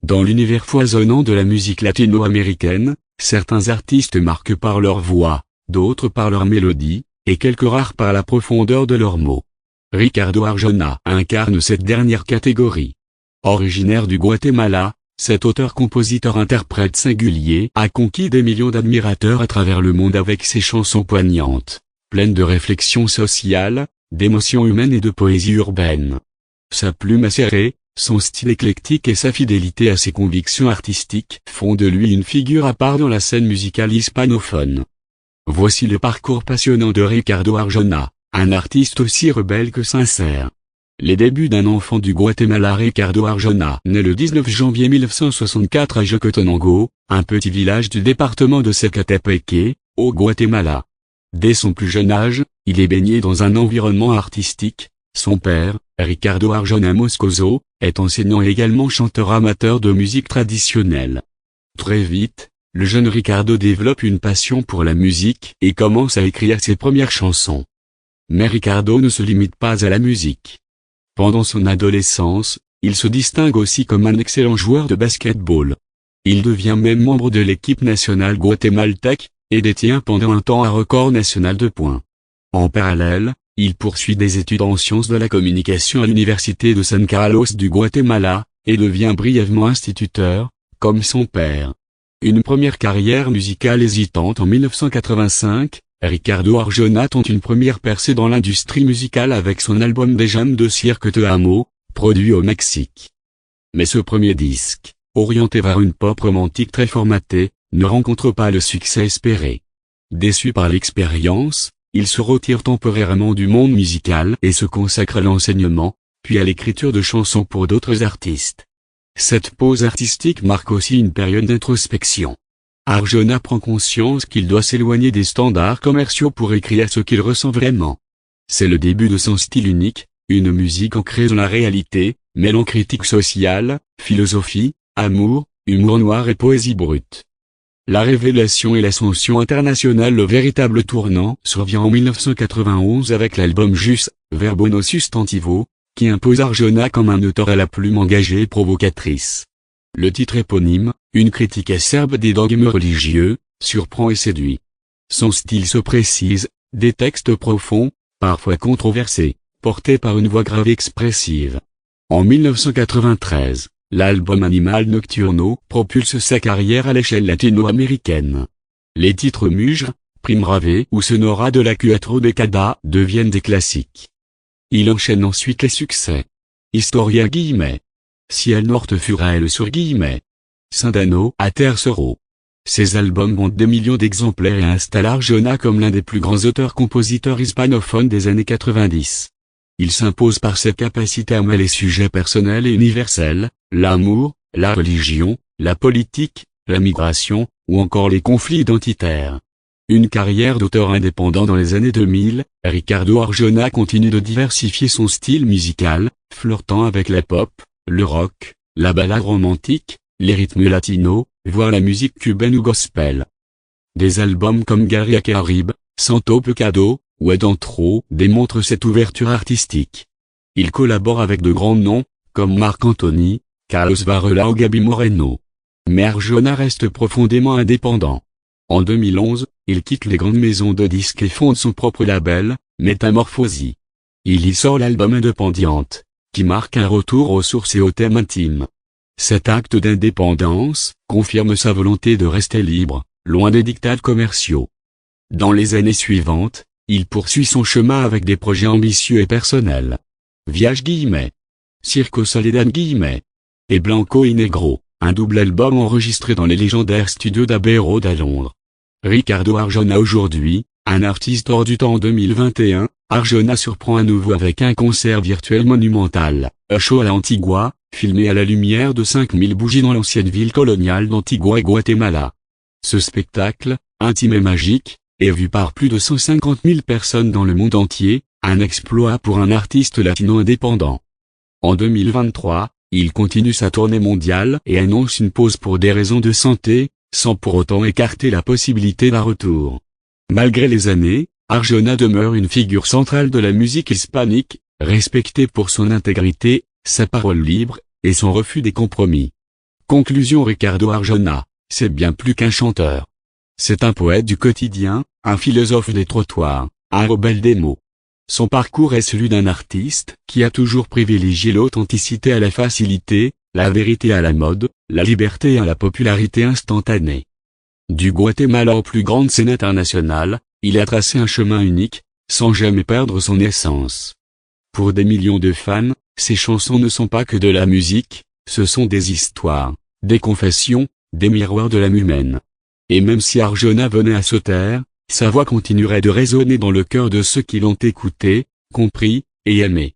Dans l'univers foisonnant de la musique latino-américaine, certains artistes marquent par leur voix, d'autres par leur mélodie, et quelques rares par la profondeur de leurs mots. Ricardo Arjona incarne cette dernière catégorie. Originaire du Guatemala, cet auteur-compositeur-interprète singulier a conquis des millions d'admirateurs à travers le monde avec ses chansons poignantes, pleines de réflexions sociales, d'émotions humaines et de poésie urbaine. Sa plume acérée, son style éclectique et sa fidélité à ses convictions artistiques font de lui une figure à part dans la scène musicale hispanophone. Voici le parcours passionnant de Ricardo Arjona, un artiste aussi rebelle que sincère. Les débuts d'un enfant du Guatemala. Ricardo Arjona naît le 19 janvier 1964 à Jocotenango, un petit village du département de Zacatepec, au Guatemala. Dès son plus jeune âge, il est baigné dans un environnement artistique. Son père, Ricardo Arjona Moscoso, est enseignant et également chanteur amateur de musique traditionnelle. Très vite, le jeune Ricardo développe une passion pour la musique et commence à écrire ses premières chansons. Mais Ricardo ne se limite pas à la musique. Pendant son adolescence, il se distingue aussi comme un excellent joueur de basket-ball. Il devient même membre de l'équipe nationale guatémaltèque, et détient pendant un temps un record national de points. En parallèle, il poursuit des études en sciences de la communication à l'université de San Carlos du Guatemala, et devient brièvement instituteur, comme son père. Une première carrière musicale hésitante en 1985, Ricardo Arjona tente une première percée dans l'industrie musicale avec son album Des Jam de Cirque Te Amo, produit au Mexique. Mais ce premier disque, orienté vers une pop romantique très formatée, ne rencontre pas le succès espéré. Déçu par l'expérience, il se retire temporairement du monde musical et se consacre à l'enseignement, puis à l'écriture de chansons pour d'autres artistes. Cette pause artistique marque aussi une période d'introspection. Arjona prend conscience qu'il doit s'éloigner des standards commerciaux pour écrire ce qu'il ressent vraiment. C'est le début de son style unique, une musique ancrée dans la réalité, mêlant critique sociale, philosophie, amour, humour noir et poésie brute. La révélation et l'ascension internationale. Le véritable tournant survient en 1991 avec l'album Jus, Verbo no Sustantivo, qui impose Arjona comme un auteur à la plume engagée et provocatrice. Le titre éponyme, une critique acerbe des dogmes religieux, surprend et séduit. Son style se précise, des textes profonds, parfois controversés, portés par une voix grave et expressive. En 1993, l'album Animal Nocturno propulse sa carrière à l'échelle latino-américaine. Les titres Mugre, Primrave ou Sonora de la Cuatro Década deviennent des classiques. Il enchaîne ensuite les succès. Historia _ Ciel Norte Furael sur _ Sindano à Tercero. Ces albums vendent des millions d'exemplaires et installent Arjona comme l'un des plus grands auteurs-compositeurs hispanophones des années 90. Il s'impose par cette capacité à mêler sujets personnels et universels, l'amour, la religion, la politique, la migration, ou encore les conflits identitaires. Une carrière d'auteur indépendant dans les années 2000, Ricardo Arjona continue de diversifier son style musical, flirtant avec la pop, le rock, la ballade romantique, les rythmes latinos, voire la musique cubaine ou gospel. Des albums comme Garia Caribe, Santo Pecado, ou Adentro démontrent cette ouverture artistique. Il collabore avec de grands noms, comme Marc Anthony, Carlos Varela ou Gaby Moreno. Mais Arjona reste profondément indépendant. En 2011, il quitte les grandes maisons de disques et fonde son propre label, Métamorphosie. Il y sort l'album Independiente, qui marque un retour aux sources et aux thèmes intimes. Cet acte d'indépendance confirme sa volonté de rester libre, loin des diktats commerciaux. Dans les années suivantes, il poursuit son chemin avec des projets ambitieux et personnels. Viage _ Circo Soledad _ et Blanco y Negro, un double album enregistré dans les légendaires studios d'Abbey Road à Londres. Ricardo Arjona aujourd'hui, un artiste hors du temps. En 2021, Arjona surprend à nouveau avec un concert virtuel monumental, un show à Antigua, filmé à la lumière de 5000 bougies dans l'ancienne ville coloniale d'Antigua et Guatemala. Ce spectacle, intime et magique, est vu par plus de 150 000 personnes dans le monde entier, un exploit pour un artiste latino indépendant. En 2023, il continue sa tournée mondiale et annonce une pause pour des raisons de santé, sans pour autant écarter la possibilité d'un retour. Malgré les années, Arjona demeure une figure centrale de la musique hispanique, respecté pour son intégrité, sa parole libre, et son refus des compromis. Conclusion: Ricardo Arjona, c'est bien plus qu'un chanteur. C'est un poète du quotidien, un philosophe des trottoirs, un rebelle des mots. Son parcours est celui d'un artiste qui a toujours privilégié l'authenticité à la facilité, la vérité à la mode, la liberté à la popularité instantanée. Du Guatemala aux plus grandes scènes internationales, il a tracé un chemin unique, sans jamais perdre son essence. Pour des millions de fans, ses chansons ne sont pas que de la musique, ce sont des histoires, des confessions, des miroirs de l'âme humaine. Et même si Arjona venait à se taire, sa voix continuerait de résonner dans le cœur de ceux qui l'ont écouté, compris, et aimé.